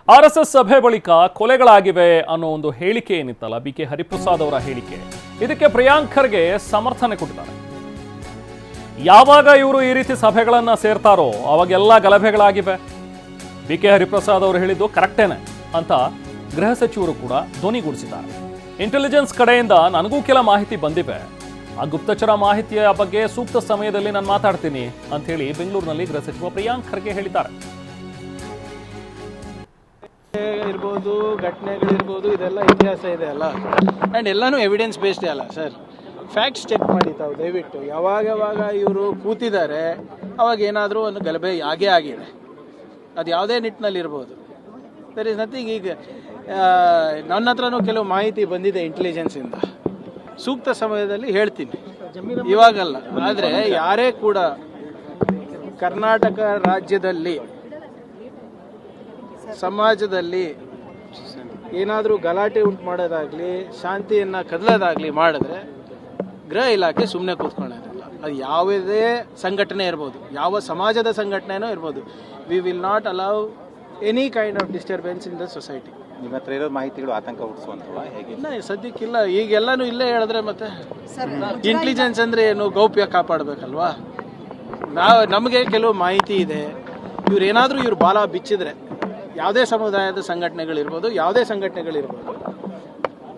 RSS ಸಭೆ ಬಳಿಕ ಕೊಲೆಗಳಾಗಿವೆ ಅನ್ನೋ ಒಂದು ಹೇಳಿಕೆ ಏನಿತ್ತಲ್ಲ, BK ಹರಿಪ್ರಸಾದ್ ಅವರ ಹೇಳಿಕೆ, ಇದಕ್ಕೆ ಪ್ರಿಯಾಂಕ್ ಖರ್ಗೆ ಸಮರ್ಥನೆ ಕೊಟ್ಟಿದ್ದಾರೆ. ಯಾವಾಗ ಇವರು ಈ ರೀತಿ ಸಭೆಗಳನ್ನ ಸೇರ್ತಾರೋ ಅವಾಗೆಲ್ಲ ಗಲಭೆಗಳಾಗಿವೆ. BK ಹರಿಪ್ರಸಾದ್ ಅವರು ಹೇಳಿದ್ದು ಕರೆಕ್ಟೇನೆ ಅಂತ ಗೃಹ ಸಚಿವರು ಕೂಡ ಧ್ವನಿಗೂಡಿಸಿದ್ದಾರೆ. ಇಂಟೆಲಿಜೆನ್ಸ್ ಕಡೆಯಿಂದ ನನಗೂ ಕೆಲ ಮಾಹಿತಿ ಬಂದಿವೆ, ಆ ಗುಪ್ತಚರ ಮಾಹಿತಿಯ ಬಗ್ಗೆ ಸೂಕ್ತ ಸಮಯದಲ್ಲಿ ನಾನು ಮಾತಾಡ್ತೀನಿ ಅಂತ ಹೇಳಿ ಬೆಂಗಳೂರಿನಲ್ಲಿ ಗೃಹ ಸಚಿವ ಪ್ರಿಯಾಂಕ್ ಖರ್ಗೆ ಹೇಳಿದ್ದಾರೆ. ಇರ್ಬೋದು, ಘಟನೆಗಳಿರ್ಬೋದು, ಇದೆಲ್ಲ ಇತಿಹಾಸ ಇದೆ ಅಲ್ಲ, ಆ್ಯಂಡ್ ಎಲ್ಲನೂ ಎವಿಡೆನ್ಸ್ ಬೇಸ್ಡ್ ಅಲ್ಲ ಸರ್. ಫ್ಯಾಕ್ಟ್ಸ್ ಚೆಕ್ ಮಾಡಿ ತಾವು ದಯವಿಟ್ಟು. ಯಾವಾಗ ಇವರು ಕೂತಿದ್ದಾರೆ ಅವಾಗ ಏನಾದರೂ ಒಂದು ಗಲಭೆ ಆಗೇ ಆಗಿದೆ, ಅದು ಯಾವುದೇ ನಿಟ್ಟಿನಲ್ಲಿ ಇರ್ಬೋದು. There is nothing. ಈಗ ನನ್ನ ಹತ್ರನೂ ಕೆಲವು ಮಾಹಿತಿ ಬಂದಿದೆ ಇಂಟೆಲಿಜೆನ್ಸಿಂದ, ಸೂಕ್ತ ಸಮಯದಲ್ಲಿ ಹೇಳ್ತೀನಿ, ಇವಾಗಲ್ಲ. ಆದರೆ ಯಾರೇ ಕೂಡ ಕರ್ನಾಟಕ ರಾಜ್ಯದಲ್ಲಿ ಸಮಾಜದಲ್ಲಿ ಏನಾದರೂ ಗಲಾಟೆ ಉಂಟು ಮಾಡೋದಾಗಲಿ, ಶಾಂತಿಯನ್ನು ಕದಲೋದಾಗಲಿ ಮಾಡಿದ್ರೆ ಗೃಹ ಇಲಾಖೆ ಸುಮ್ಮನೆ ಕೂತ್ಕೊಳ್ಳೋದಿಲ್ಲ. ಅದು ಯಾವುದೇ ಸಂಘಟನೆ ಇರ್ಬೋದು, ಯಾವ ಸಮಾಜದ ಸಂಘಟನೆನೂ ಇರ್ಬೋದು. We will not allow any kind of disturbance in the society. ನಿಮ್ಮ ಹತ್ರ ಇರೋ ಮಾಹಿತಿಗಳು ಆತಂಕ ಹುಟ್ಟಿಸುವಂಥವ ಹೇಗೆ? ಇಲ್ಲ, ಸದ್ಯಕ್ಕಿಲ್ಲ. ಈಗೆಲ್ಲನೂ ಇಲ್ಲೇ ಹೇಳಿದ್ರೆ ಮತ್ತೆ ಇಂಟೆಲಿಜೆನ್ಸ್ ಅಂದರೆ ಏನು, ಗೌಪ್ಯ ಕಾಪಾಡಬೇಕಲ್ವಾ. ನಮಗೆ ಕೆಲವು ಮಾಹಿತಿ ಇದೆ. ಇವ್ರು ಬಾಲ ಬಿಚ್ಚಿದ್ರೆ ಯಾವುದೇ ಸಮುದಾಯದ ಸಂಘಟನೆಗಳಿರ್ಬೋದು,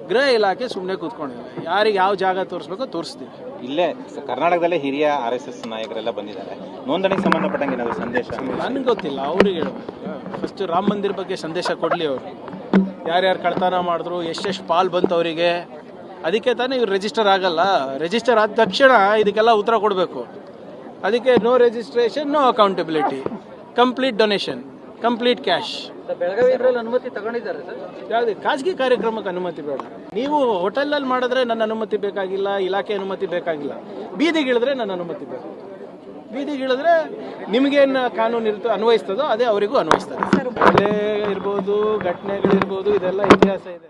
ಗೃಹ ಇಲಾಖೆ ಸುಮ್ಮನೆ ಕೂತ್ಕೊಂಡಿದೆ. ಯಾರಿಗೆ ಯಾವ ಜಾಗ ತೋರಿಸ್ಬೇಕೋ ತೋರಿಸ್ತೀವಿ. ಇಲ್ಲೇ ಕರ್ನಾಟಕದಲ್ಲೇ ಹಿರಿಯ RSS ನಾಯಕರೆಲ್ಲ ಬಂದಿದ್ದಾರೆ. ನೋಂದಣಿಗೆ ಸಂಬಂಧಪಟ್ಟಂಗೆ ಏನಾದರೂ ಸಂದೇಶ? ನನಗೆ ಗೊತ್ತಿಲ್ಲ, ಅವ್ರಿಗೆ ಹೇಳ್ಬೇಕು. ಫಸ್ಟ್ ರಾಮ ಮಂದಿರ ಬಗ್ಗೆ ಸಂದೇಶ ಕೊಡಲಿ ಅವರು. ಯಾರ್ಯಾರು ಕಳ್ತನ ಮಾಡಿದ್ರು, ಎಷ್ಟೆಷ್ಟು ಪಾಲ್ ಬಂತು ಅವರಿಗೆ, ಅದಕ್ಕೆ ತಾನೇ ಇವ್ರು ರಿಜಿಸ್ಟರ್ ಆಗಲ್ಲ. ರಿಜಿಸ್ಟರ್ ಆದ ತಕ್ಷಣ ಇದಕ್ಕೆಲ್ಲ ಉತ್ತರ ಕೊಡಬೇಕು. ಅದಕ್ಕೆ no registration, no accountability, complete donation, complete cash. Belagavi ಅನುಮತಿ ತಗೊಂಡಿದ್ದಾರೆ ಸರ್. ಯಾವುದೇ ಖಾಸಗಿ ಕಾರ್ಯಕ್ರಮಕ್ಕೆ ಅನುಮತಿ ಬೇಡ. ನೀವು ಹೋಟೆಲಲ್ಲಿ ಮಾಡಿದ್ರೆ ನನ್ನ ಅನುಮತಿ ಬೇಕಾಗಿಲ್ಲ, ಇಲಾಖೆ ಅನುಮತಿ ಬೇಕಾಗಿಲ್ಲ. ಬೀದಿಗಿಳಿದ್ರೆ ನನ್ನ ಅನುಮತಿ ಬೇಕು. ಬೀದಿಗಿಳಿದ್ರೆ ನಿಮಗೇನು ಕಾನೂನು ಅನ್ವಯಿಸ್ತದೋ ಅದೇ ಅವರಿಗೂ ಅನ್ವಯಿಸ್ತದೆ. ಕೊಲೆ ಇರ್ಬೋದು, ಘಟನೆಗಳಿರ್ಬೋದು, ಇದೆಲ್ಲ ಇತಿಹಾಸ ಇದೆ.